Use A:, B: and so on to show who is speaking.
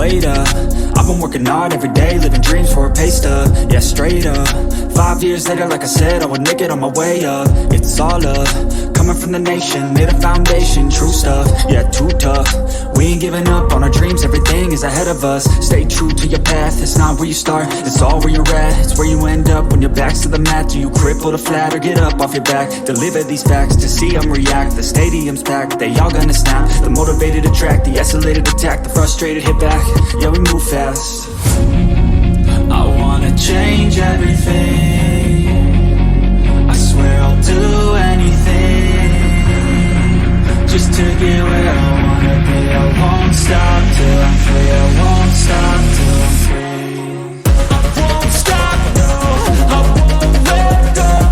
A: wait up. I've been working hard every day, living dreams for a pay stub. Yeah, straight up. 5 years later, like I said, I would make it on my way up. It's all up, coming from the nation, made a foundation, true stuff. Yeah, too tough. We ain't giving up on our dreams, everything is ahead of us. Stay true to your path, it's not where you start, it's all where you're at. It's where you end up when your back's to the mat. Do you cripple or flat or get up off your back? Deliver these facts to see them react. The stadium's packed, they all gonna snap. The motivated attract, the escalated attack. The frustrated hit back, yeah we move fast. I wanna change everything, I swear I'll do anything, just to get where I wanna be.